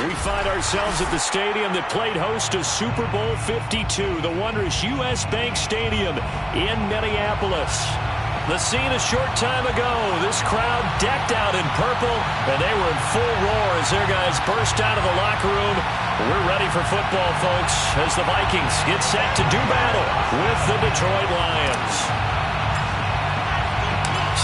We find ourselves at the stadium that played host to Super Bowl 52, the wondrous U.S. Bank Stadium in Minneapolis. The scene a short time ago, this crowd decked out in purple, and they were in full roar as their guys burst out of the locker room. We're ready for football, folks, as the Vikings get set to do battle with the Detroit Lions.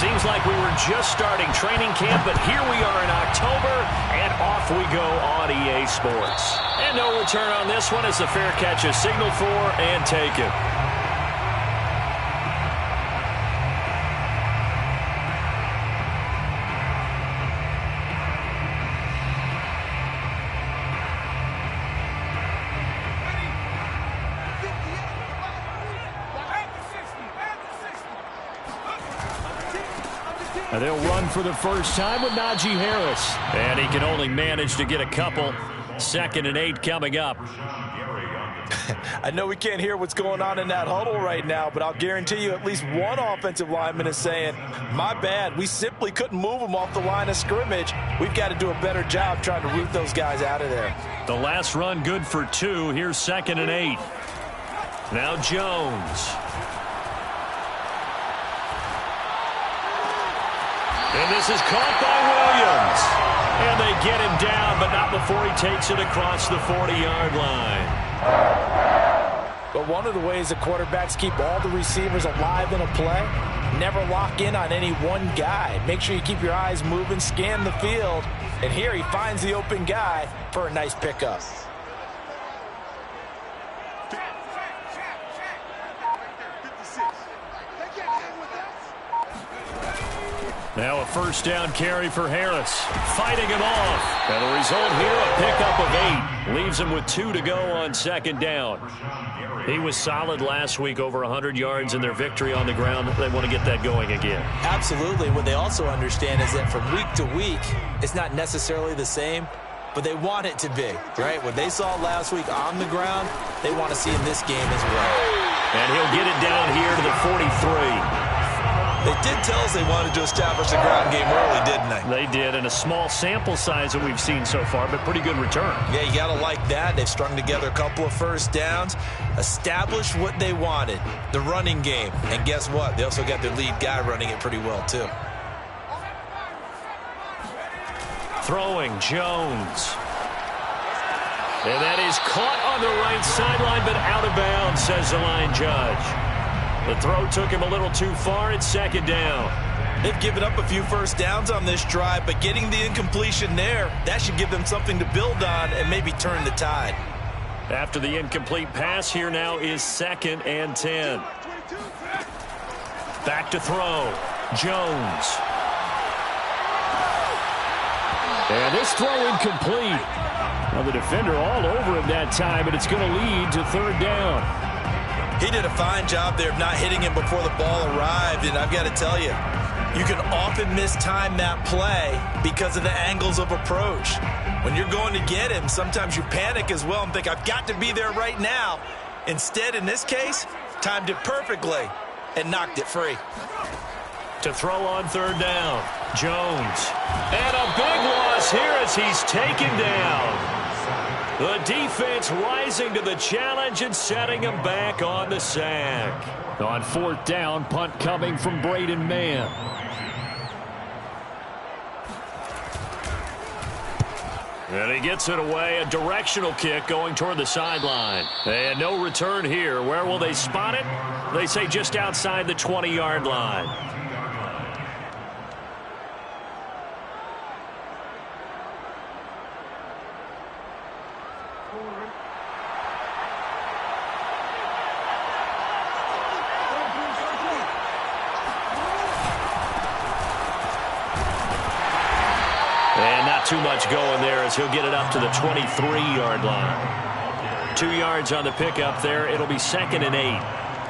Seems like we were just starting training camp, but here we are in October, and off we go on EA Sports. And no return on this one as the fair catch is signaled for and taken. And they'll run for the first time with Najee Harris. And he can only manage to get a couple. 2nd and 8 coming up. I know we can't hear what's going on in that huddle right now, but I'll guarantee you at least one offensive lineman is saying, my bad, we simply couldn't move them off the line of scrimmage. We've got to do a better job trying to root those guys out of there. The last run good for 2. Here's 2nd and 8. Now Jones. And this is caught by Williams. And they get him down, but not before he takes it across the 40-yard line. But one of the ways the quarterbacks keep all the receivers alive in a play, never lock in on any one guy. Make sure you keep your eyes moving, scan the field. And here he finds the open guy for a nice pickup. Now a first down carry for Harris. Fighting him off. And the result here, a pickup of 8. Leaves him with 2 to go on 2nd down. He was solid last week, over 100 yards in their victory on the ground. They want to get that going again. Absolutely. What they also understand is that from week to week, it's not necessarily the same, but they want it to be, right? What they saw last week on the ground, they want to see in this game as well. And he'll get it down here to the 43. They did tell us they wanted to establish the ground game early, didn't they? They did, and a small sample size that we've seen so far, but pretty good return. Yeah, you got to like that. They've strung together a couple of first downs, established what they wanted, the running game. And guess what? They also got their lead guy running it pretty well, too. Throwing, Jones. And that is caught on the right sideline, but out of bounds, says the line judge. The throw took him a little too far. It's 2nd down. They've given up a few first downs on this drive, but getting the incompletion there, that should give them something to build on and maybe turn the tide. After the incomplete pass, here now is 2nd and 10. Back to throw. Jones. And this throw incomplete. Well, the defender all over him that time, and it's going to lead to 3rd down. He did a fine job there of not hitting him before the ball arrived, and I've got to tell you, you can often mistime that play because of the angles of approach. When you're going to get him, sometimes you panic as well and think, I've got to be there right now. Instead, in this case, timed it perfectly and knocked it free. To throw on 3rd down, Jones. And a big loss here as he's taken down. The defense rising to the challenge and setting him back on the sack. On 4th down, punt coming from Braden Mann. And he gets it away, a directional kick going toward the sideline. And no return here. Where will they spot it? They say just outside the 20-yard line. Too much going there as he'll get it up to the 23-yard line. 2 yards on the pickup there. It'll be 2nd and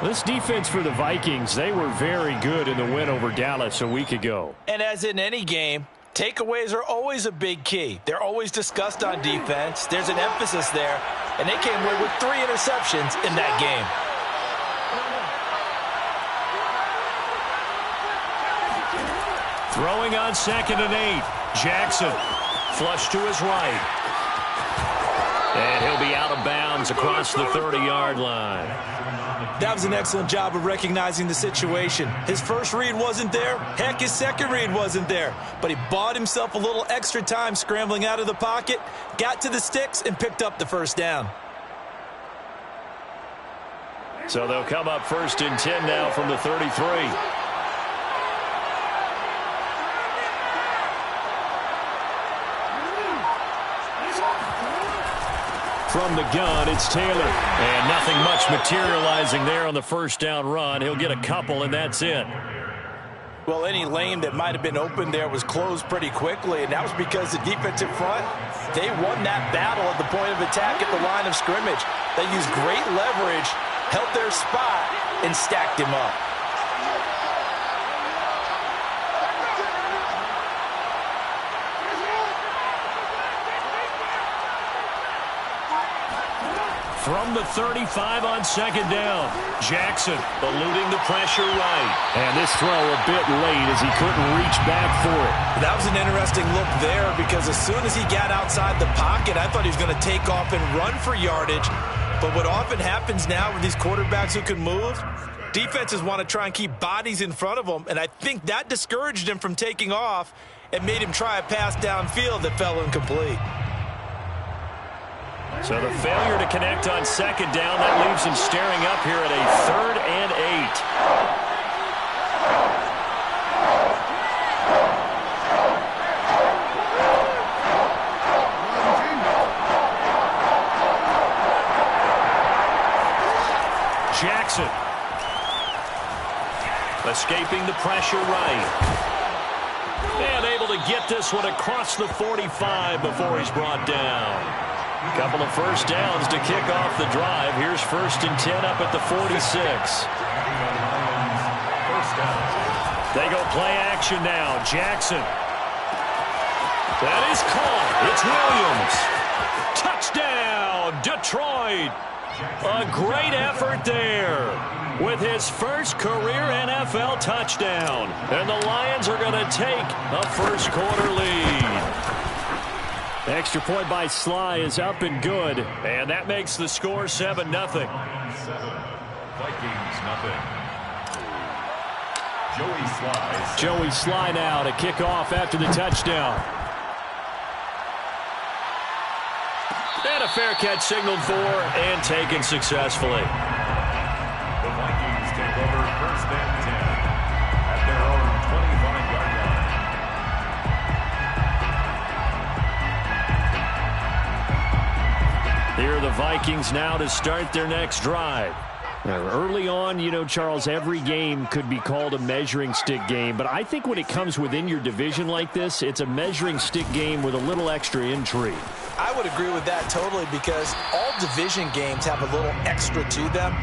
8. This defense for the Vikings, they were very good in the win over Dallas a week ago. And as in any game, takeaways are always a big key. They're always discussed on defense. There's an emphasis there, and they came away with 3 interceptions in that game. Throwing on 2nd and 8. Jackson. Flush to his right. And he'll be out of bounds across the 30-yard line. That was an excellent job of recognizing the situation. His first read wasn't there. Heck, his second read wasn't there. But he bought himself a little extra time scrambling out of the pocket, got to the sticks, and picked up the first down. So they'll come up 1st and 10 now from the 33. From the gun, it's Taylor. And nothing much materializing there on the first down run. He'll get a couple, and that's it. Well, any lane that might have been open there was closed pretty quickly, and that was because the defensive front, they won that battle at the point of attack at the line of scrimmage. They used great leverage, held their spot, and stacked him up. From the 35 on 2nd down, Jackson eluding the pressure right. And this throw a bit late as he couldn't reach back for it. That was an interesting look there because as soon as he got outside the pocket, I thought he was going to take off and run for yardage. But what often happens now with these quarterbacks who can move, defenses want to try and keep bodies in front of them. And I think that discouraged him from taking off and made him try a pass downfield that fell incomplete. So the failure to connect on 2nd down, that leaves him staring up here at a 3rd and 8. Jackson escaping the pressure right. And able to get this one across the 45 before he's brought down. Couple of first downs to kick off the drive. Here's 1st and 10 up at the 46. They go play action now. Jackson. That is caught. It's Williams. Touchdown, Detroit. A great effort there with his first career NFL touchdown. And the Lions are going to take a first-quarter lead. Extra point by Sly is up and good. And that makes the score 7-0. Vikings, nothing. Joey Sly now to kick off after the touchdown. And a fair catch signaled for and taken successfully. The Vikings take over 1st and 10 at their own 25-yard line. Here are the Vikings now to start their next drive. Now, early on, you know, Charles, every game could be called a measuring stick game. But I think when it comes within your division like this, it's a measuring stick game with a little extra intrigue. I would agree with that totally because all division games have a little extra to them.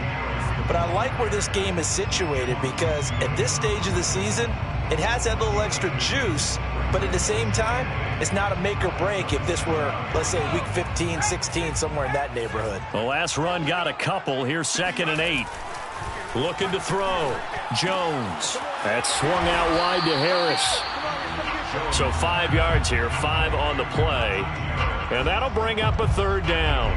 But I like where this game is situated because at this stage of the season, it has that little extra juice. But at the same time, it's not a make or break if this were, let's say, week 15, 16, somewhere in that neighborhood. The last run got a couple. Here's 2nd and 8. Looking to throw. Jones. That swung out wide to Harris. So 5 yards here, 5 on the play. And that'll bring up a 3rd down.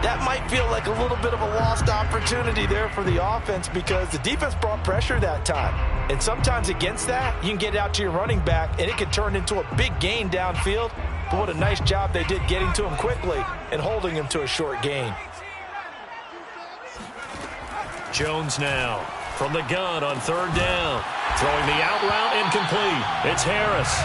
That might feel like a little bit of a lost opportunity there for the offense because the defense brought pressure that time. And sometimes against that, you can get out to your running back, and it can turn into a big gain downfield. But what a nice job they did getting to him quickly and holding him to a short gain. Jones now from the gun on 3rd down. Throwing the out route incomplete. It's Harris.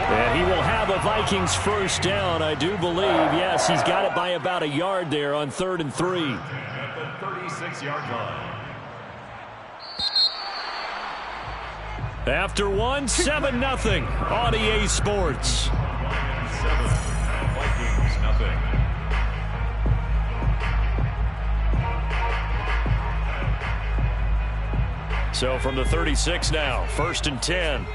And he will have a Vikings first down, I do believe. Yes, he's got it by about a yard there on 3rd and 3. At the 36-yard line. After 1, 7-0 on EA Sports. 7, Vikings, nothing. So from the 36 now, 1st and 10.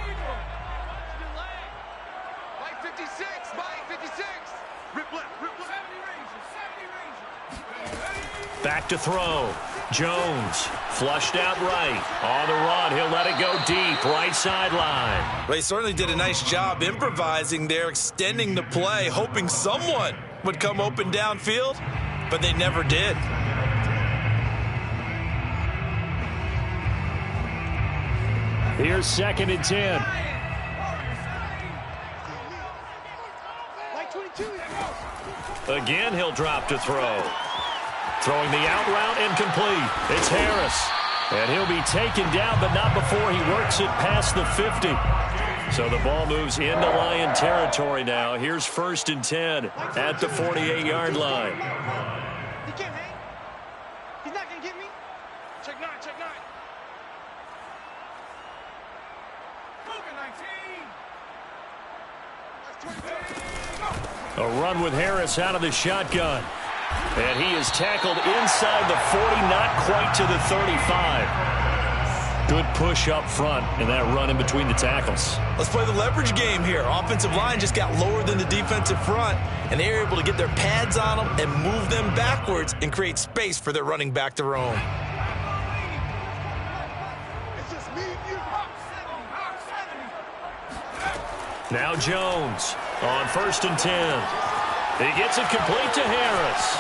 Back to throw. Jones flushed out right. On the run, he'll let it go deep, right sideline. Well, he certainly did a nice job improvising there, extending the play, hoping someone would come open downfield, but they never did. Here's 2nd and 10. Again, he'll drop to throw. Throwing the out route incomplete. It's Harris. And he'll be taken down, but not before he works it past the 50. So the ball moves into Lion territory now. Here's 1st and 10 at the 48-yard line. He can't hang. He's not going to get me. Check 9, check 9. A run with Harris out of the shotgun. And he is tackled inside the 40, not quite to the 35. Good push up front in that run in between the tackles. Let's play the leverage game here. Offensive line just got lower than the defensive front, and they were able to get their pads on them and move them backwards and create space for their running back to roam. Now Jones on 1st and 10. He gets it complete to Harris.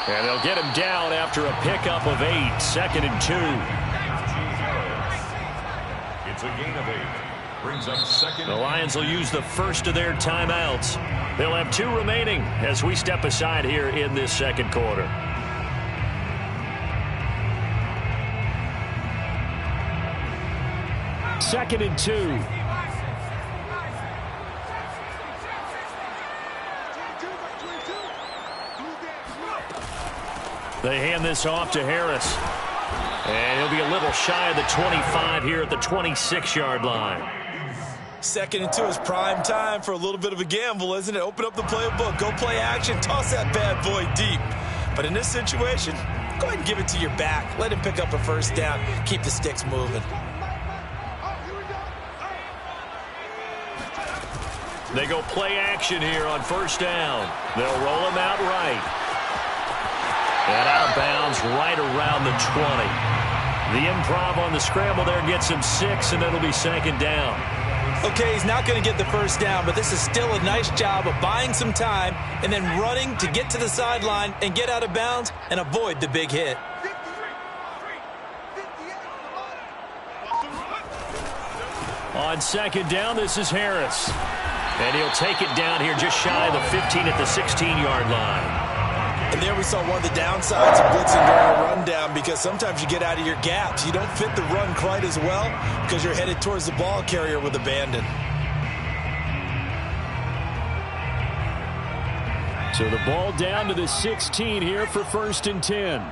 And they'll get him down after a pickup of 8, 2nd and 2. It's a gain of 8. Brings up 2nd. The Lions will use the first of their timeouts. They'll have 2 remaining as we step aside here in this 2nd quarter. Second and 2. They hand this off to Harris. And he'll be a little shy of the 25 here at the 26-yard line. 2nd and 2 is prime time for a little bit of a gamble, isn't it? Open up the playbook, go play action, toss that bad boy deep. But in this situation, go ahead and give it to your back. Let him pick up a 1st down. Keep the sticks moving. They go play action here on 1st down. They'll roll him out right. And out of bounds right around the 20. The improv on the scramble there gets him 6, and it'll be 2nd down. Okay, he's not going to get the 1st down, but this is still a nice job of buying some time and then running to get to the sideline and get out of bounds and avoid the big hit. On 2nd down, this is Harris. And he'll take it down here just shy of the 15 at the 16-yard line. And there we saw one of the downsides of blitzing during a rundown, because sometimes you get out of your gaps. You don't fit the run quite as well because you're headed towards the ball carrier with abandon. So the ball down to the 16 here for 1st and 10.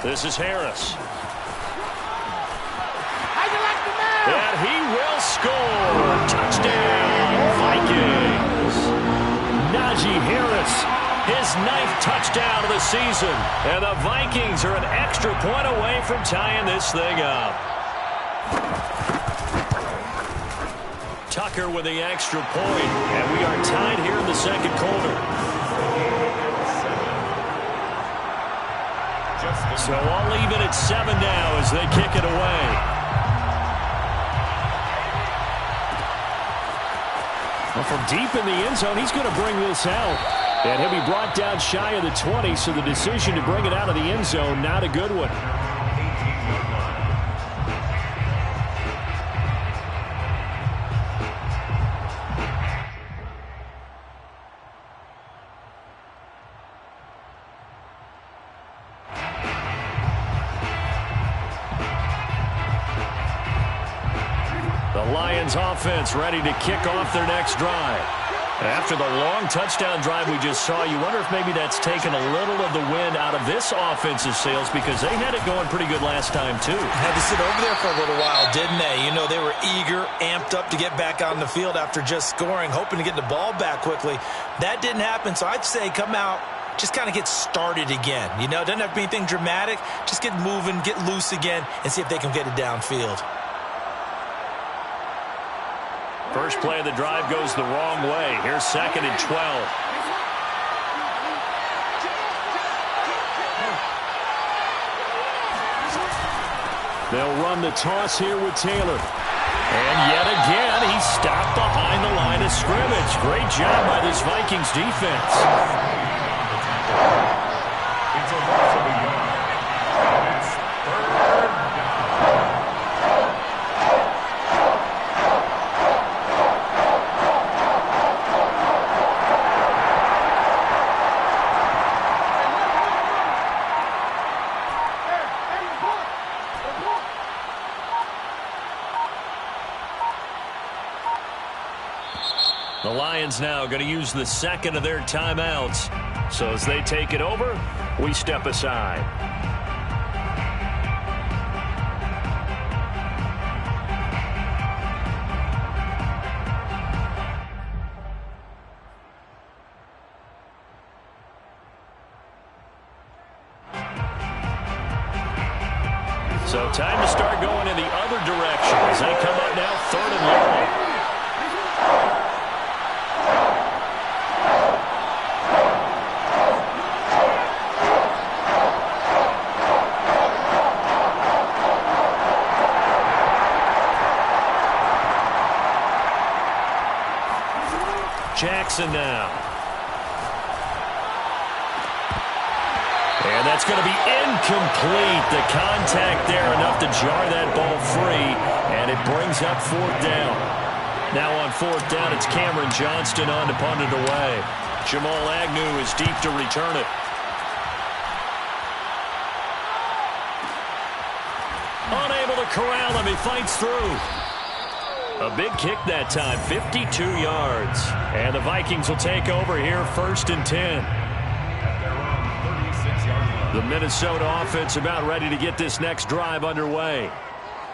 This is Harris. And he will score. Touchdown, Vikings. Najee Harris, his 9th touchdown of the season. And the Vikings are an extra point away from tying this thing up. Tucker with the extra point, and we are tied here in the 2nd quarter. So all even at 7 now as they kick it away. Well, from deep in the end zone, he's going to bring this out. And he'll be brought down shy of the 20, so the decision to bring it out of the end zone, not a good one. Offense ready to kick off their next drive. After the long touchdown drive we just saw, you wonder if maybe that's taken a little of the wind out of this offensive sails, because they had it going pretty good last time too. Had to sit over there for a little while, didn't they? You know, they were eager, amped up to get back on the field after just scoring, hoping to get the ball back quickly. That didn't happen, so I'd say come out, just kind of get started again. You know, it doesn't have to be anything dramatic. Just get moving, get loose again, and see if they can get it downfield. First play of the drive goes the wrong way. Here's 2nd and 12. They'll run the toss here with Taylor. And yet again, he's stopped behind the line of scrimmage. Great job by this Vikings defense. It's a loss of a yard. And it's 3rd down. The Lions now going to use the second of their timeouts. So as they take it over, we step aside. So time to start going in the other direction as they come up now 3rd and long. Jackson now. And that's going to be incomplete. The contact there enough to jar that ball free, and it brings up 4th down. Now on 4th down, it's Cameron Johnston on to punt it away. Jamal Agnew is deep to return it. Unable to corral him. He fights through. A big kick that time, 52 yards. And the Vikings will take over here 1st and 10. The Minnesota offense about ready to get this next drive underway.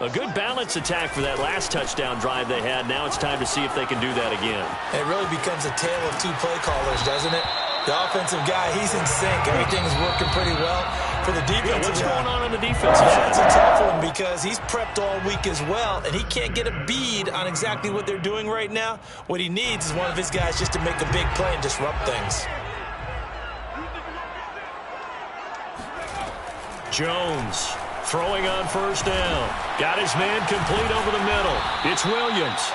A good balance attack for that last touchdown drive they had. Now it's time to see if they can do that again. It really becomes a tale of two play callers, doesn't it? The offensive guy, he's in sync. Everything's working pretty well. For the defense, what's going on the defense? That's a tough one because he's prepped all week as well, and he can't get a bead on exactly what they're doing right now. What he needs is one of his guys just to make a big play and disrupt things. Jones throwing on 1st down. Got his man complete over the middle. It's Williams.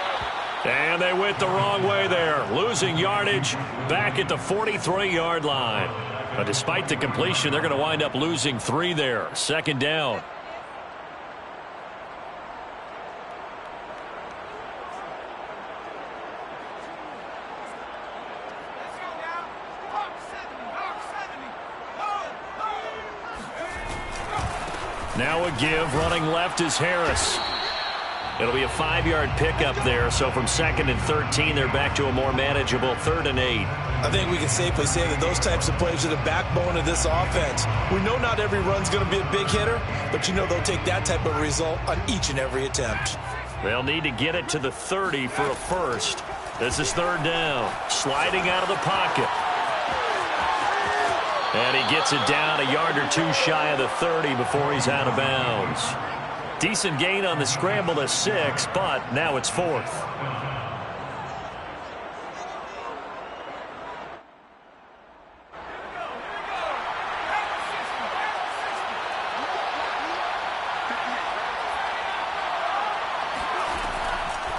And they went the wrong way there. Losing yardage back at the 43-yard line. But despite the completion, they're going to wind up losing 3 there. 2nd down. Now a give. Running left is Harris. It'll be a 5-yard pickup there. So from 2nd and 13, they're back to a more manageable 3rd and 8. I think we can safely say that those types of plays are the backbone of this offense. We know not every run's going to be a big hitter, but you know they'll take that type of result on each and every attempt. They'll need to get it to the 30 for a first. This is 3rd down. Sliding out of the pocket. And he gets it down a yard or 2 shy of the 30 before he's out of bounds. Decent gain on the scramble to 6, but now it's 4th.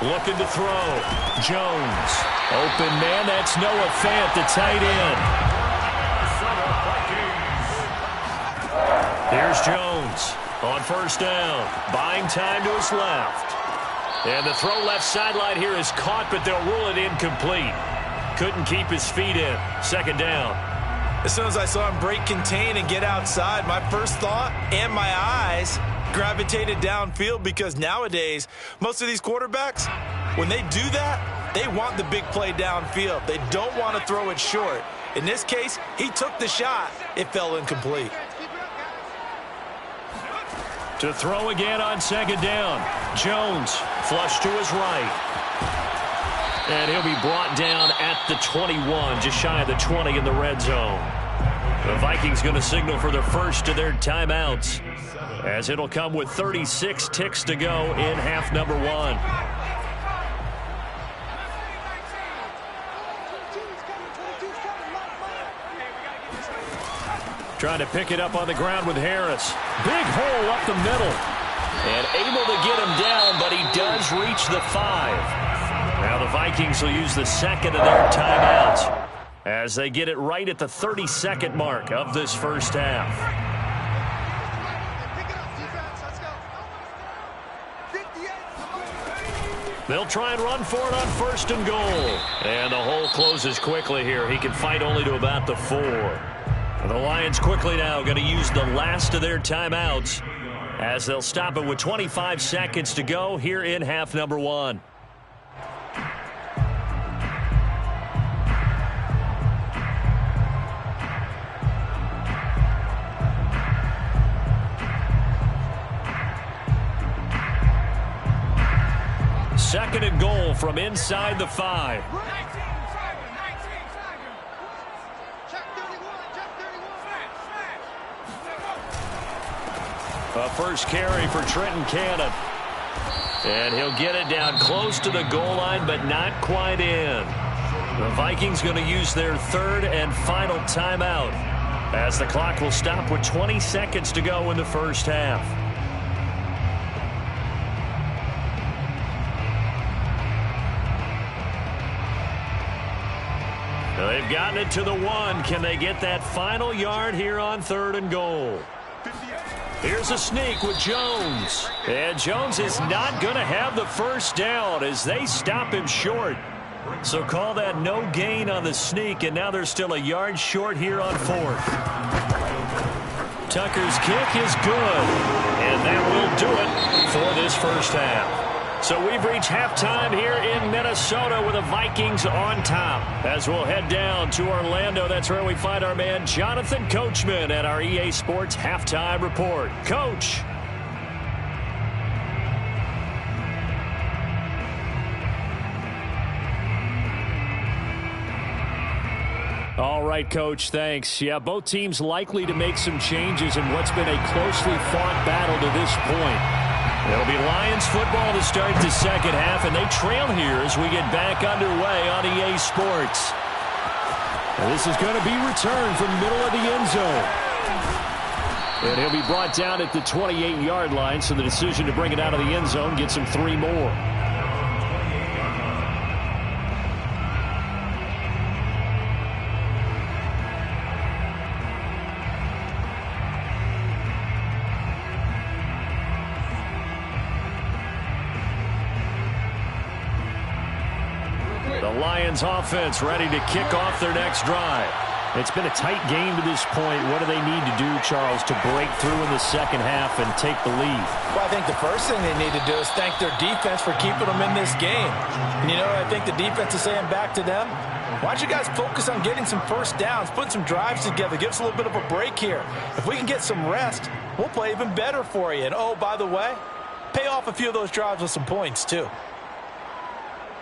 Looking to throw. Jones. Open man. That's Noah Fant, the tight end. Here's Jones on 1st down. Buying time to his left. And the throw left sideline here is caught, but they'll rule it incomplete. Couldn't keep his feet in. 2nd down. As soon as I saw him break contain and get outside, my first thought and my eyes gravitated downfield because nowadays, most of these quarterbacks, when they do that, they want the big play downfield. They don't want to throw it short. In this case, he took the shot. It fell incomplete. To throw again on 2nd down. Jones flush to his right. And he'll be brought down at the 21, just shy of the 20 in the red zone. The Vikings going to signal for their first of their timeouts, as it'll come with 36 ticks to go in half number 1. Trying to pick it up on the ground with Harris. Big hole up the middle. And able to get him down, but he does reach the 5. Now the Vikings will use the second of their timeouts as they get it right at the 30-second mark of this first half. They'll try and run for it on first and goal. And the hole closes quickly here. He can fight only to about the 4. The Lions quickly now going to use the last of their timeouts as they'll stop it with 25 seconds to go here in half number 1. Second and goal from inside the 5. A first carry for Trenton Cannon. And he'll get it down close to the goal line, but not quite in. The Vikings going to use their third and final timeout as the clock will stop with 20 seconds to go in the first half. They've gotten it to the 1. Can they get that final yard here on third and goal? Here's a sneak with Jones. And Jones is not going to have the first down as they stop him short. So call that no gain on the sneak, and now they're still a yard short here on fourth. Tucker's kick is good, and that will do it for this first half. So we've reached halftime here in Minnesota with the Vikings on top. As we'll head down to Orlando, that's where we find our man Jonathan Coachman at our EA Sports Halftime Report. Coach. All right, Coach, thanks. Yeah, both teams likely to make some changes in what's been a closely fought battle to this point. It'll be Lions football to start the second half, and they trail here as we get back underway on EA Sports. And this is going to be returned from the middle of the end zone. And he'll be brought down at the 28-yard line, so the decision to bring it out of the end zone gets him 3 more. Lions offense ready to kick off their next drive. It's been a tight game to this point. What do they need to do, Charles, to break through in the second half and take the lead? Well, I think the first thing they need to do is thank their defense for keeping them in this game. And you know what I think the defense is saying back to them? Why don't you guys focus on getting some first downs, put some drives together, give us a little bit of a break here. If we can get some rest, we'll play even better for you. And, oh, by the way, pay off a few of those drives with some points, too.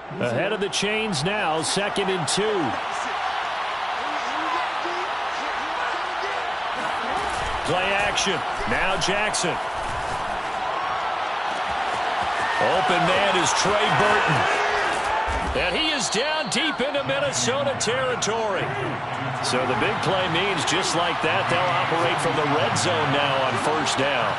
Ahead of the chains now, 2nd and 2. Play action. Now Jackson. Open man is Trey Burton. And he is down deep into Minnesota territory. So the big play means just like that, they'll operate from the red zone now on first down.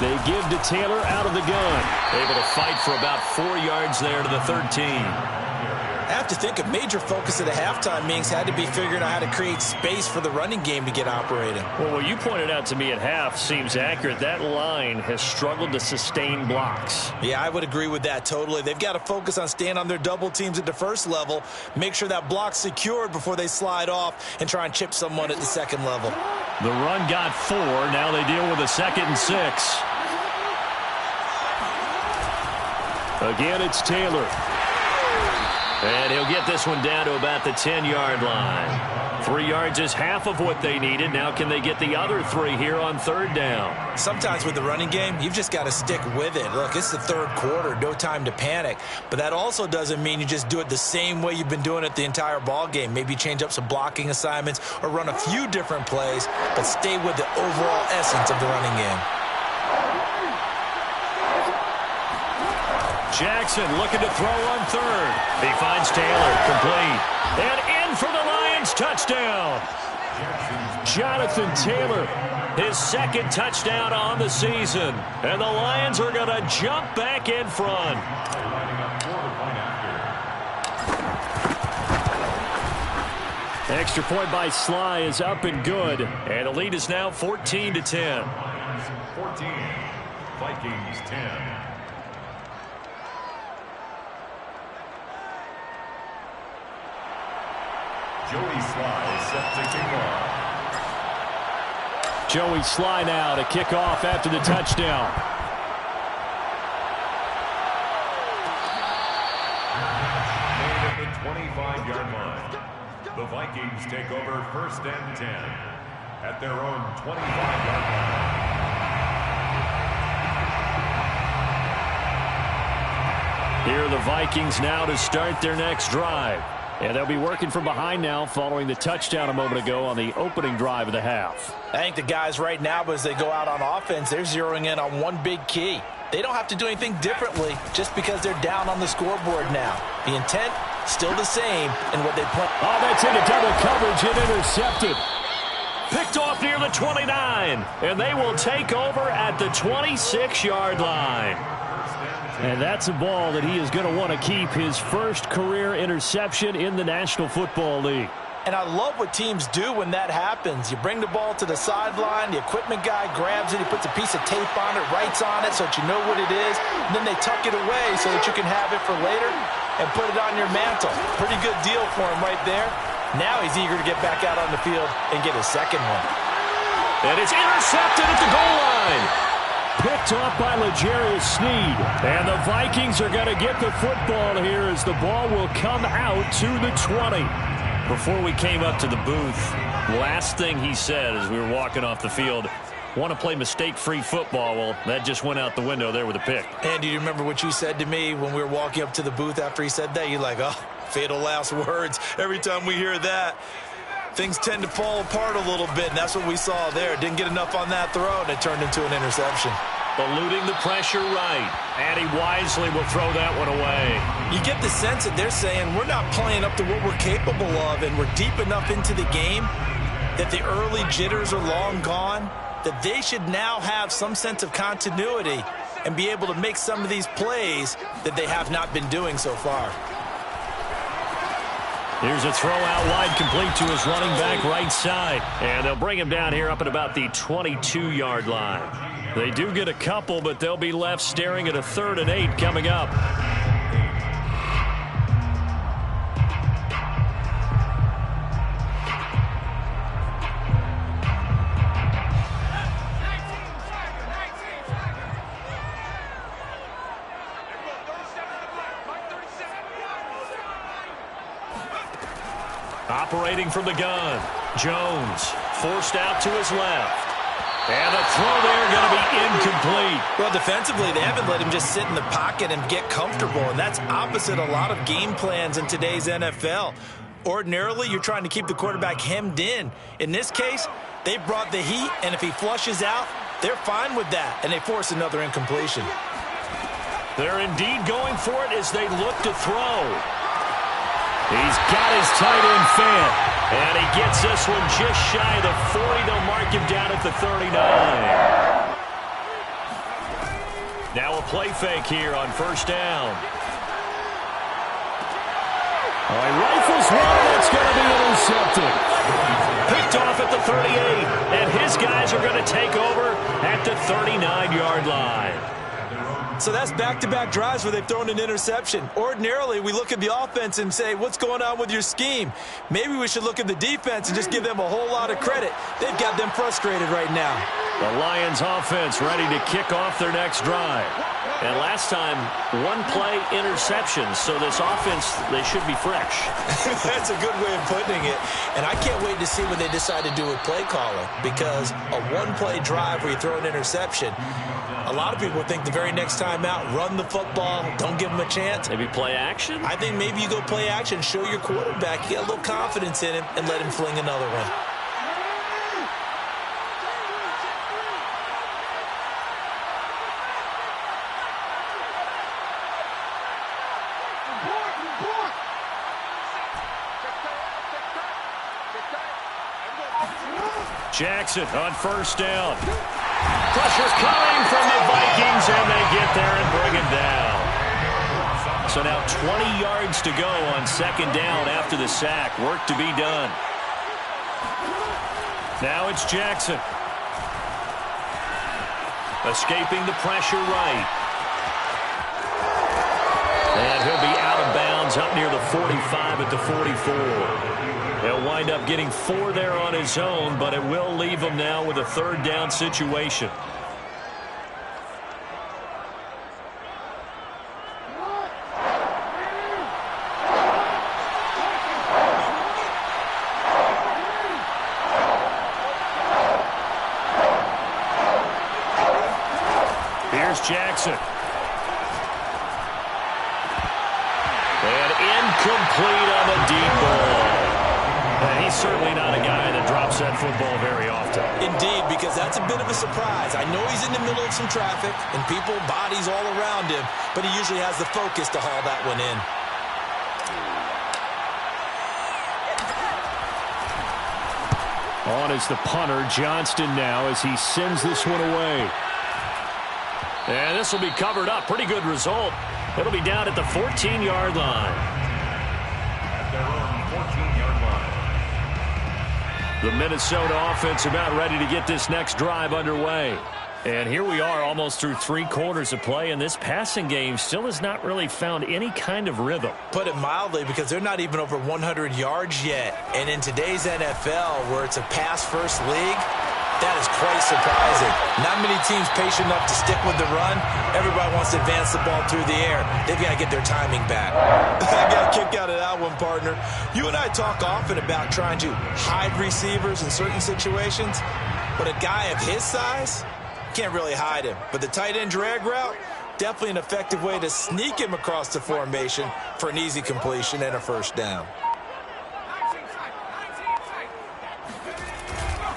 They give to Taylor out of the gun. Able to fight for about 4 yards there to the 13. I have to think a major focus of the halftime meetings had to be figuring out how to create space for the running game to get operating. Well, what you pointed out to me at half seems accurate. That line has struggled to sustain blocks. Yeah, I would agree with that totally. They've got to focus on staying on their double teams at the first level, make sure that block's secured before they slide off and try and chip someone at the second level. The run got 4. Now they deal with a 2nd and 6. Again, it's Taylor. And he'll get this one down to about the 10-yard line. 3 yards is half of what they needed. Now can they get the other 3 here on third down? Sometimes with the running game, you've just got to stick with it. Look, it's the third quarter, no time to panic. But that also doesn't mean you just do it the same way you've been doing it the entire ball game. Maybe change up some blocking assignments or run a few different plays, but stay with the overall essence of the running game. Jackson looking to throw on third. He finds Taylor complete. And in for the Lions touchdown. Jonathan Taylor, his second touchdown on the season. And the Lions are going to jump back in front. Extra point by Sly is up and good. And the lead is now 14-10. 14, Vikings 10. Joey Sly is set to kick off. Joey Sly now to kick off after the touchdown. Made at the 25-yard line. The Vikings take over first and 10 at their own 25-yard line. Here are the Vikings now to start their next drive. And they'll be working from behind now following the touchdown a moment ago on the opening drive of the half. I think the guys right now, as they go out on offense, they're zeroing in on one big key. They don't have to do anything differently just because they're down on the scoreboard now. The intent, still the same in what they play. Oh, that's into double coverage and intercepted. Picked off near the 29. And they will take over at the 26-yard line. And that's a ball that he is going to want to keep, his first career interception in the National Football League. And I love what teams do when that happens. You bring the ball to the sideline, the equipment guy grabs it, he puts a piece of tape on it, writes on it so that you know what it is, and then they tuck it away so that you can have it for later and put it on your mantle. Pretty good deal for him right there. Now he's eager to get back out on the field and get his second one. And it's intercepted at the goal line. Picked off by L'Jarius Sneed. And the Vikings are going to get the football here as the ball will come out to the 20. Before we came up to the booth, last thing he said as we were walking off the field, want to play mistake-free football. Well, that just went out the window there with a pick. And do you remember what you said to me when we were walking up to the booth after he said that? You're like, oh, fatal last words. Every time we hear that, things tend to fall apart a little bit, and that's what we saw there. Didn't get enough on that throw, and it turned into an interception. Eluding the pressure right, and he wisely will throw that one away. You get the sense that they're saying we're not playing up to what we're capable of, and we're deep enough into the game that the early jitters are long gone, that they should now have some sense of continuity and be able to make some of these plays that they have not been doing so far. Here's a throw out wide, complete to his running back right side. And they'll bring him down here up at about the 22-yard line. They do get a couple, but they'll be left staring at a 3rd and 8 coming up. Operating from the gun, Jones forced out to his left. And the throw there going to be incomplete. Well, defensively, they haven't let him just sit in the pocket and get comfortable, and that's opposite a lot of game plans in today's NFL. Ordinarily, you're trying to keep the quarterback hemmed in. In this case, they brought the heat, and if he flushes out, they're fine with that, and they force another incompletion. They're indeed going for it as they look to throw. He's got his tight end fan. And he gets this one just shy of the 40. They'll mark him down at the 39. Now a play fake here on first down. Oh, he rifles one, and it's going to be intercepted. Picked off at the 38. And his guys are going to take over at the 39-yard line. So that's back-to-back drives where they've thrown an interception. Ordinarily, we look at the offense and say, what's going on with your scheme? Maybe we should look at the defense and just give them a whole lot of credit. They've got them frustrated right now. The Lions offense ready to kick off their next drive. And last time, one-play interceptions, so this offense, they should be fresh. That's a good way of putting it. And I can't wait to see what they decide to do with play calling, because a one-play drive where you throw an interception, a lot of people think the very next time out, run the football, don't give them a chance. Maybe play action? I think maybe you go play action, show your quarterback, you get a little confidence in him, and let him fling another one. Jackson on first down. Pressure coming from the Vikings, and they get there and bring it down. So now 20 yards to go on second down after the sack. Work to be done. Now it's Jackson. Escaping the pressure right. And he'll be out of bounds up near the 45 at the 44. He'll wind up getting 4 there on his own, but it will leave him now with a third down situation. Here's Jackson. And incomplete on the deep ball. And he's certainly not a guy that drops that football very often. Indeed, because that's a bit of a surprise. I know he's in the middle of some traffic and people, bodies all around him, but he usually has the focus to haul that one in. On is the punter, Johnston now, as he sends this one away. And this will be covered up. Pretty good result. It'll be down at the 14-yard line. At their own 14-yard line. The Minnesota offense about ready to get this next drive underway. And here we are almost through 3 quarters of play, and this passing game still has not really found any kind of rhythm. Put it mildly, because they're not even over 100 yards yet. And in today's NFL, where it's a pass-first league, that is quite surprising. Not many teams patient enough to stick with the run. Everybody wants to advance the ball through the air. They've got to get their timing back. I got a kick out of that one, partner. You and I talk often about trying to hide receivers in certain situations, but a guy of his size can't really hide him. But the tight end drag route, definitely an effective way to sneak him across the formation for an easy completion and a first down.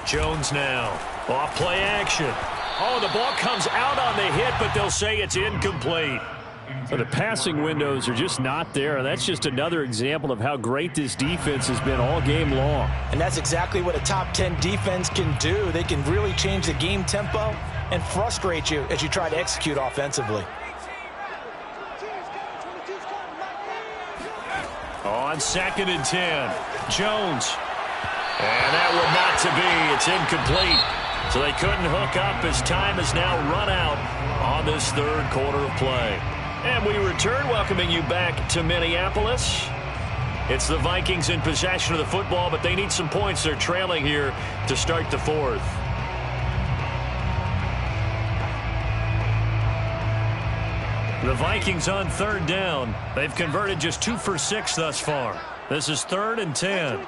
Jones now. Off play action. Oh, the ball comes out on the hit, but they'll say it's incomplete. So the passing windows are just not there. That's just another example of how great this defense has been all game long. And that's exactly what a top 10 defense can do. They can really change the game tempo and frustrate you as you try to execute offensively. On 2nd and 10, Jones. And that would not to be. It's incomplete. So they couldn't hook up as time has now run out on this third quarter of play. And we return, welcoming you back to Minneapolis. It's the Vikings in possession of the football, but they need some points. They're trailing here to start the fourth. The Vikings on third down. They've converted just 2 for 6 thus far. This is 3rd and 10.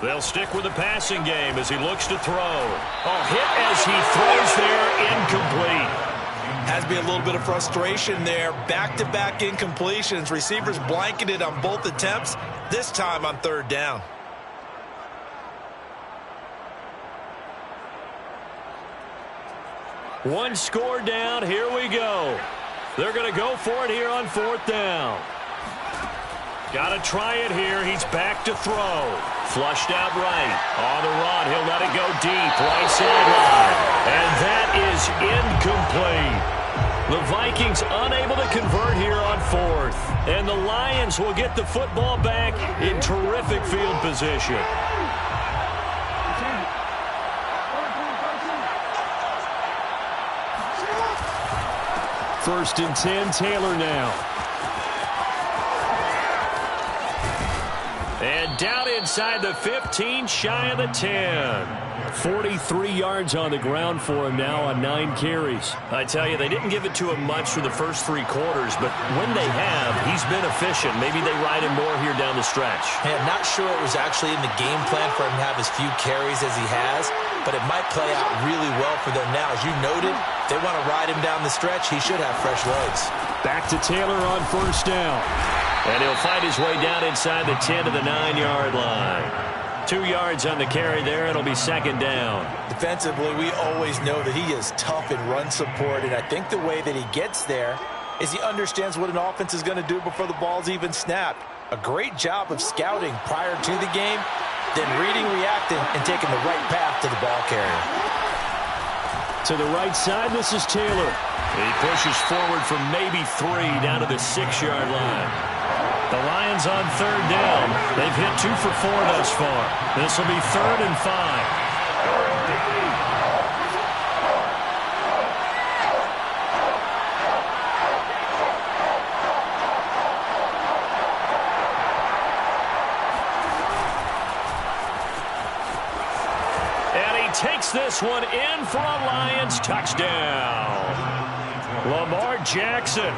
They'll stick with the passing game as he looks to throw. Oh, hit as he throws there, incomplete. Has to be a little bit of frustration there. Back-to-back incompletions. Receivers blanketed on both attempts, this time on 3rd down. One score down. Here we go. They're going to go for it here on 4th down. Got to try it here. He's back to throw. Flushed out right. On the run. He'll let it go deep. Right sideline. And that is incomplete. The Vikings unable to convert here on 4th. And the Lions will get the football back in terrific field position. First and 10, Taylor now. And down inside the 15, shy of the 10. 43 yards on the ground for him now on 9 carries. I tell you, they didn't give it to him much for the first 3 quarters, but when they have, he's been efficient. Maybe they ride him more here down the stretch. Hey, I'm not sure it was actually in the game plan for him to have as few carries as he has, but it might play out really well for them now. As you noted, if they want to ride him down the stretch, he should have fresh legs. Back to Taylor on first down. And he'll fight his way down inside the 10 to the 9-yard line. 2 yards on the carry there. It'll be 2nd down. Defensively, we always know that he is tough in run support, and I think the way that he gets there is he understands what an offense is going to do before the ball's even snapped. A great job of scouting prior to the game, then reading, reacting, and taking the right path to the ball carrier. To the right side, this is Taylor. He pushes forward from maybe 3 down to the 6-yard line. The Lions on 3rd down. They've hit 2 for 4 thus far. This will be 3rd and 5. Takes this one in for a Lions touchdown. Lamar Jackson,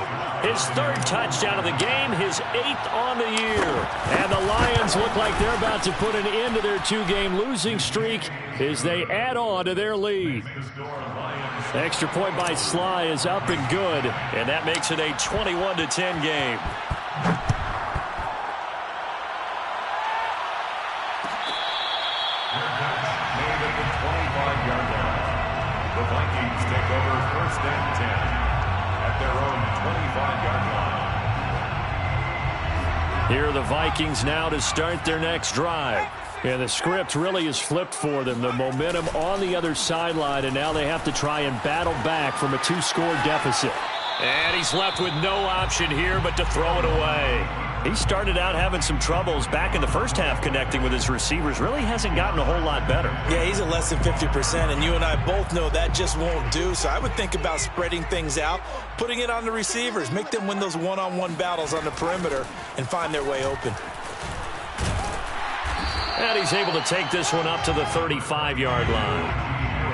his 3rd touchdown of the game, his 8th on the year. And the Lions look like they're about to put an end to their 2-game losing streak as they add on to their lead. The extra point by Sly is up and good, and that makes it a 21-10 game. The Vikings take over 1st and 10 at their own 25-yard line. Here are the Vikings now to start their next drive. And the script really is flipped for them. The momentum on the other sideline, and now they have to try and battle back from a 2-score deficit. And he's left with no option here but to throw it away. He started out having some troubles back in the first half connecting with his receivers. Really hasn't gotten a whole lot better. Yeah, he's at less than 50%, and you and I both know that just won't do. So I would think about spreading things out, putting it on the receivers, make them win those one-on-one battles on the perimeter and find their way open. And he's able to take this one up to the 35-yard line.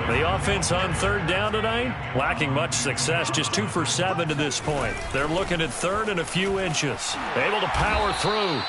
The offense on 3rd down tonight, lacking much success, just 2 for 7 to this point. They're looking at 3rd and a few inches. Able to power through.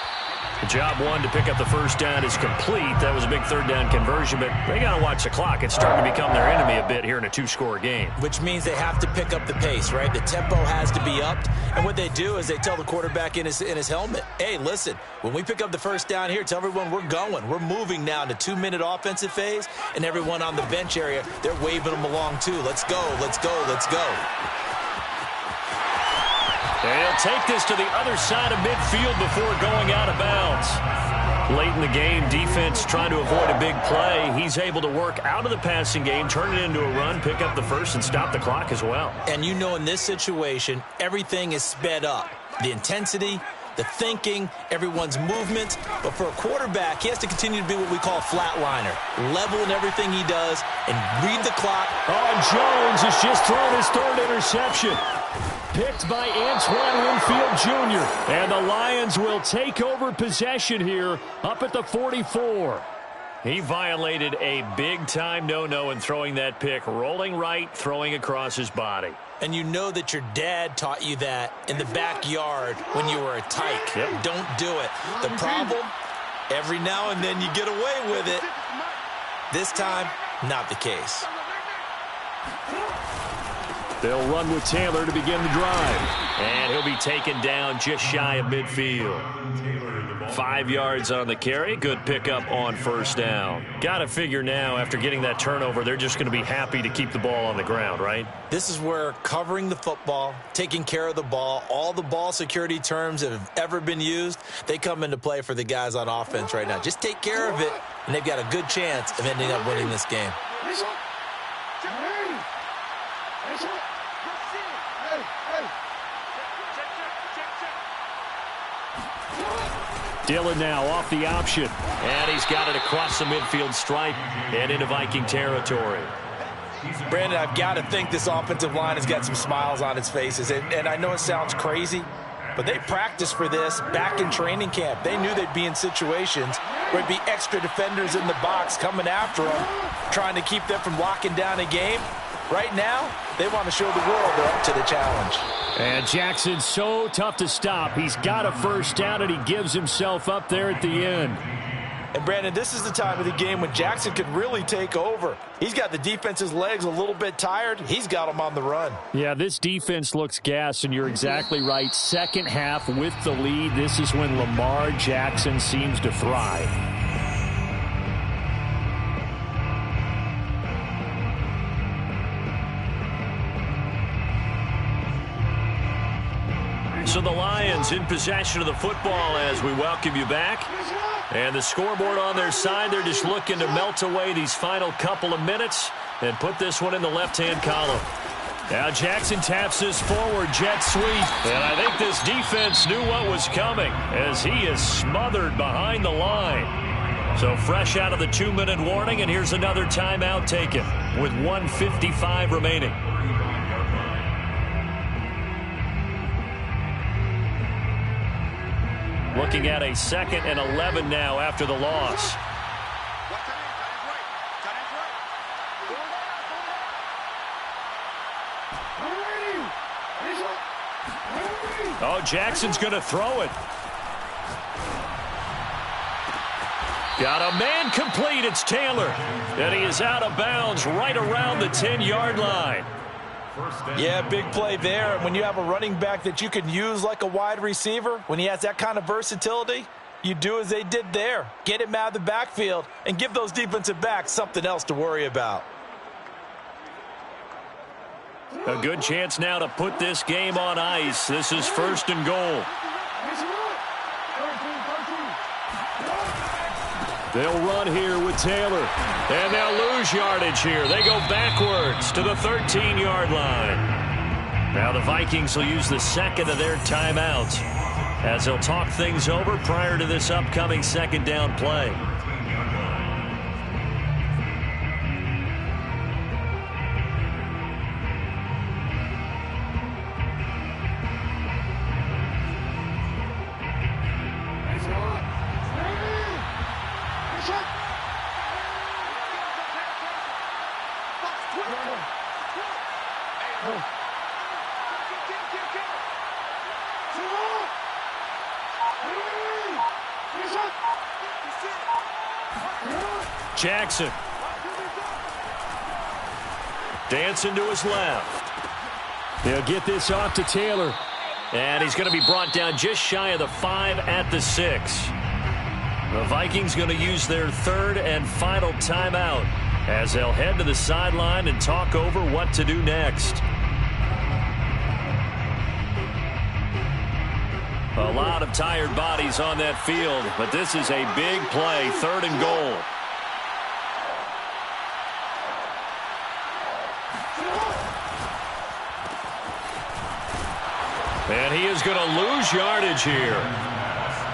The job one to pick up the 1st down is complete. That was a big 3rd down conversion, but they got to watch the clock. It's starting to become their enemy a bit here in a 2-score game. Which means they have to pick up the pace, right? The tempo has to be upped. And what they do is they tell the quarterback in his helmet, hey, listen, when we pick up the 1st down here, tell everyone we're going. We're moving now to 2-minute offensive phase, and everyone on the bench area, they're waving them along too. Let's go, let's go, let's go. They'll take this to the other side of midfield before going out of bounds. Late in the game, defense trying to avoid a big play. He's able to work out of the passing game, turn it into a run, pick up the 1st, and stop the clock as well. And you know in this situation, everything is sped up. The intensity, the thinking, everyone's movement. But for a quarterback, he has to continue to be what we call a flatliner. Level in everything he does and read the clock. Oh, and Jones has just thrown his 3rd interception. Picked by Antoine Winfield Jr. And the Lions will take over possession here up at the 44. He violated a big-time no-no in throwing that pick. Rolling right, throwing across his body. And you know that your dad taught you that in the backyard when you were a tyke. Yep. Don't do it. The problem, every now and then you get away with it. This time, not the case. They'll run with Taylor to begin the drive. And he'll be taken down just shy of midfield. 5 yards on the carry. Good pickup on 1st down. Got to figure now, after getting that turnover, they're just going to be happy to keep the ball on the ground, right? This is where covering the football, taking care of the ball, all the ball security terms that have ever been used, they come into play for the guys on offense right now. Just take care of it, and they've got a good chance of ending up winning this game. Dillon now off the option. And he's got it across the midfield stripe and into Viking territory. Brandon, I've got to think this offensive line has got some smiles on its faces. And I know it sounds crazy, but they practiced for this back in training camp. They knew they'd be in situations where it'd be extra defenders in the box coming after them, trying to keep them from locking down a game. Right now, they want to show the world they're up to the challenge. And Jackson's so tough to stop. He's got a 1st down, and he gives himself up there at the end. And, Brandon, this is the time of the game when Jackson could really take over. He's got the defense's legs a little bit tired. He's got them on the run. Yeah, this defense looks gassed, and you're exactly right. Second half with the lead, this is when Lamar Jackson seems to thrive. So the Lions in possession of the football as we welcome you back. And the scoreboard on their side, they're just looking to melt away these final couple of minutes and put this one in the left-hand column. Now Jackson taps this forward jet sweep. And I think this defense knew what was coming as he is smothered behind the line. So fresh out of the 2-minute warning, and here's another timeout taken with 1:55 remaining. Looking at a 2nd and 11 now after the loss. Oh, Jackson's going to throw it. Got a man complete. It's Taylor. And he is out of bounds right around the 10-yard line. Yeah, big play there. When you have a running back that you can use like a wide receiver, when he has that kind of versatility, you do as they did there. Get him out of the backfield and give those defensive backs something else to worry about. A good chance now to put this game on ice. This is 1st and goal. They'll run here with Taylor. And they'll lose yardage here. They go backwards to the 13-yard line. Now the Vikings will use the 2nd of their timeouts as they'll talk things over prior to this upcoming 2nd down play. Jackson. Dancing to his left. They'll get this off to Taylor. And he's going to be brought down just shy of the 5 at the 6. The Vikings going to use their 3rd and final timeout as they'll head to the sideline and talk over what to do next. A lot of tired bodies on that field, but this is a big play, 3rd and goal. And he is going to lose yardage here.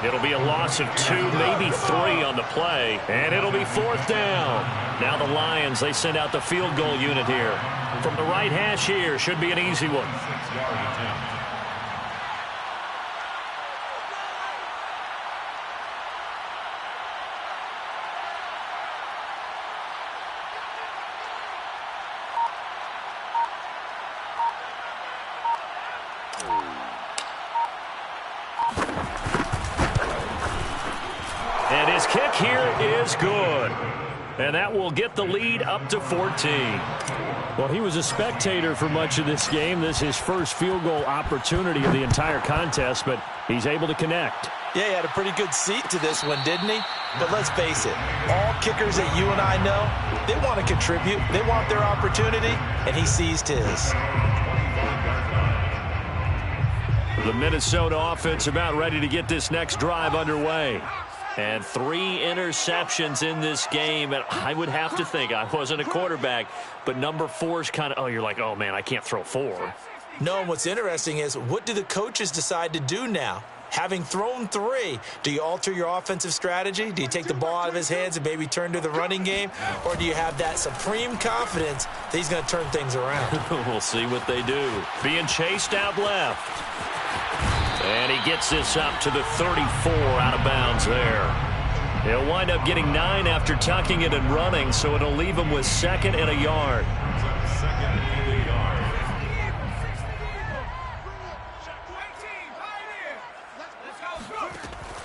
It'll be a loss of 2, maybe 3 on the play, and it'll be 4th down. Now the Lions, they send out the field goal unit here. From the right hash here, should be an easy one. And his kick here is good. And that will get the lead up to 14. Well, he was a spectator for much of this game. This is his first field goal opportunity of the entire contest, but he's able to connect. Yeah, he had a pretty good seat to this one, didn't he? But let's face it, all kickers that you and I know, they want to contribute. They want their opportunity, and he seized his. The Minnesota offense about ready to get this next drive underway. And 3 interceptions in this game. And I would have to think, I wasn't a quarterback, but number 4 is kind of, oh, you're like, oh, man, I can't throw 4. No, and what's interesting is, what do the coaches decide to do now? Having thrown 3, do you alter your offensive strategy? Do you take the ball out of his hands and maybe turn to the running game? Or do you have that supreme confidence that he's going to turn things around? We'll see what they do. Being chased out left. And he gets this up to the 34 out of bounds there. He'll wind up getting 9 after tucking it and running, so it'll leave him with 2nd and a yard.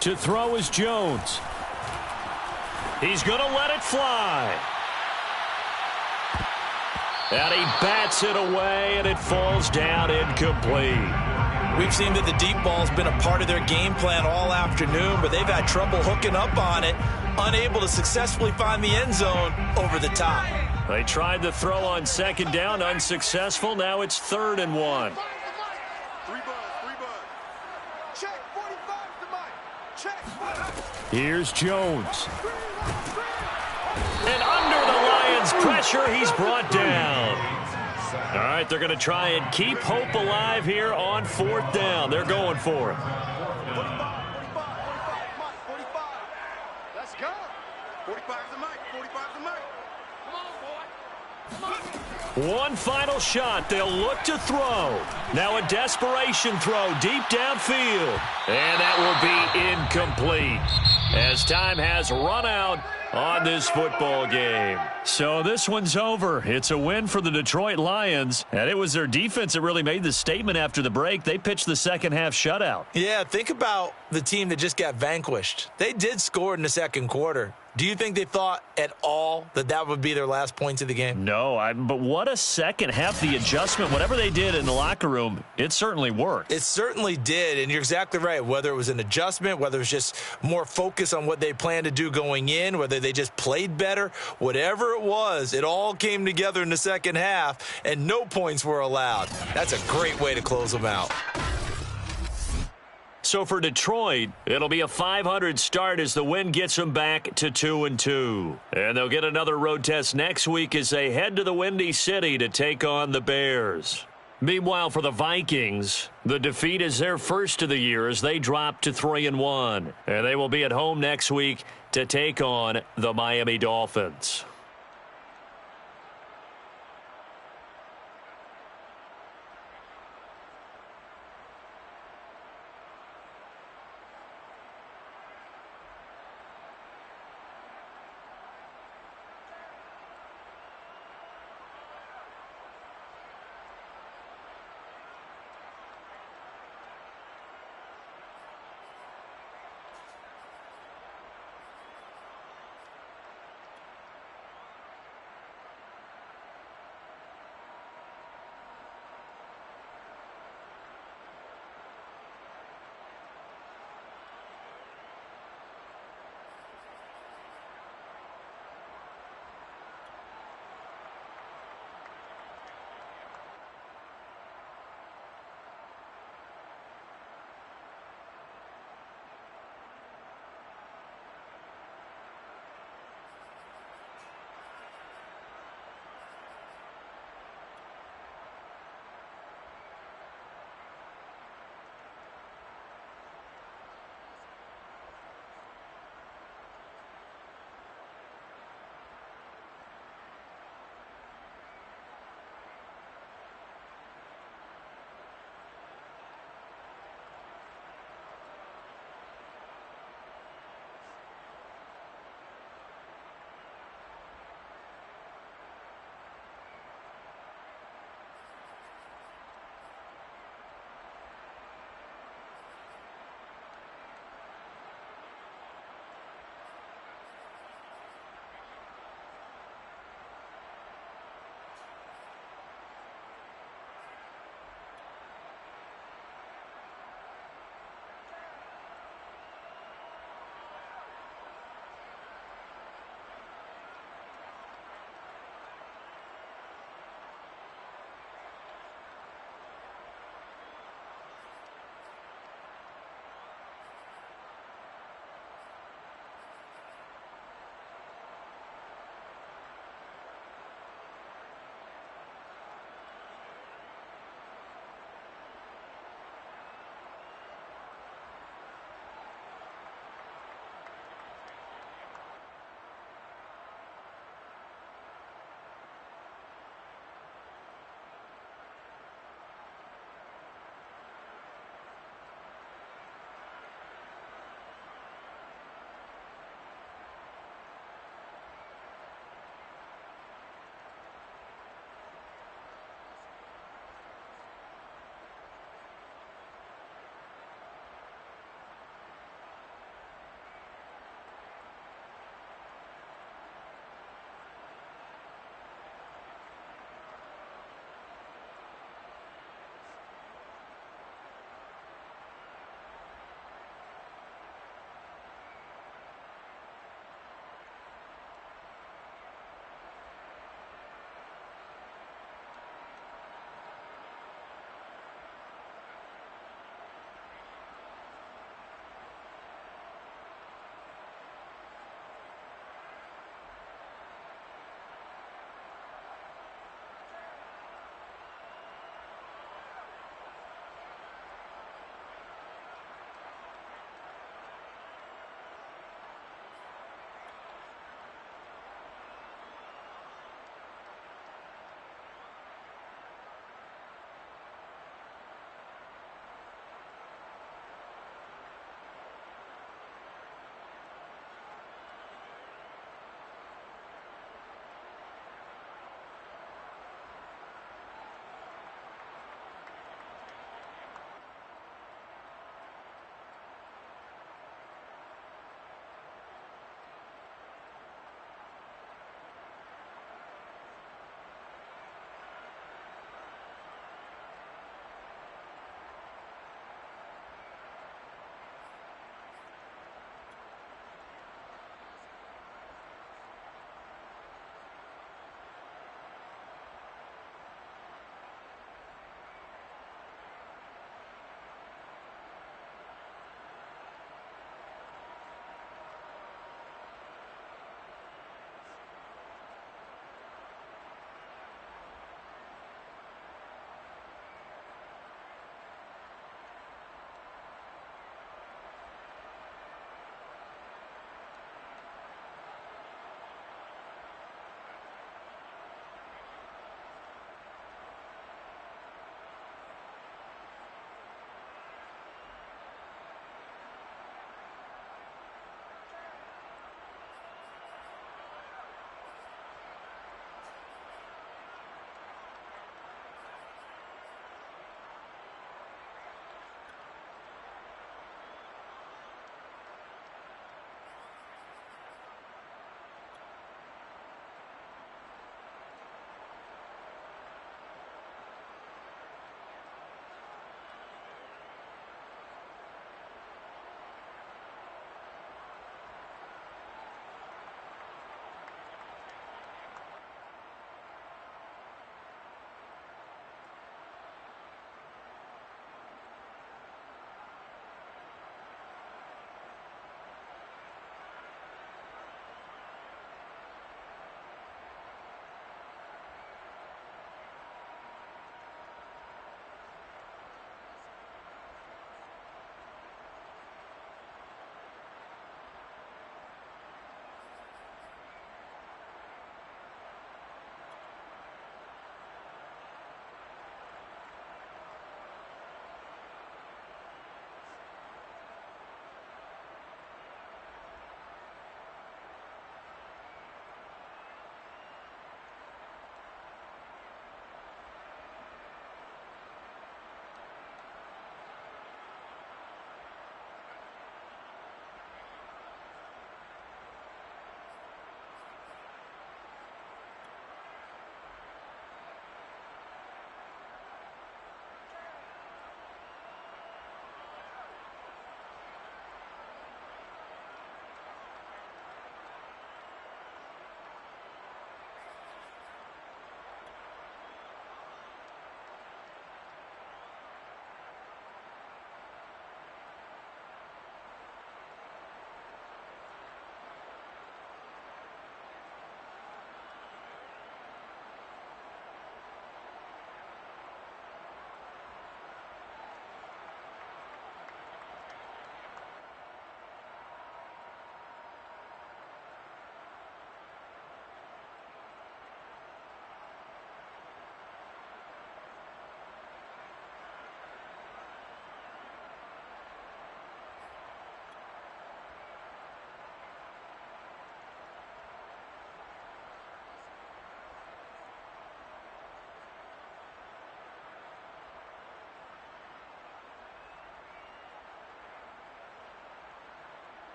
To throw is Jones. He's going to let it fly. And he bats it away, and it falls down incomplete. We've seen that the deep ball's been a part of their game plan all afternoon, but they've had trouble hooking up on it, unable to successfully find the end zone over the top. They tried the throw on 2nd down, unsuccessful. Now it's 3rd and 1. 3 bud. Check 45 to Mike. Check. Here's Jones. And under the Lions' pressure, he's brought down. All right, they're going to try and keep hope alive here on 4th down. They're going for it. Let's go. 45's the mic. 45's the mic. Come on, boy. Come on. One final shot. They'll look to throw. Now a desperation throw deep downfield. And that will be incomplete as time has run out on this football game. So this one's over. It's a win for the Detroit Lions, and it was their defense that really made the statement after the break. They pitched the second half shutout. Yeah, think about the team that just got vanquished. They did score in the second quarter. Do you think they thought at all that that would be their last points of the game? No, but what a second half. The adjustment, whatever they did in the locker room, it certainly worked. It certainly did, and you're exactly right. Whether it was an adjustment, whether it was just more focus on what they planned to do going in, whether they just played better, whatever it was, it all came together in the second half, and no points were allowed. That's a great way to close them out. So for Detroit, it'll be a .500 start as the win gets them back to 2-2. And they'll get another road test next week as they head to the Windy City to take on the Bears. Meanwhile, for the Vikings, the defeat is their first of the year as they drop to 3-1. And they will be at home next week to take on the Miami Dolphins.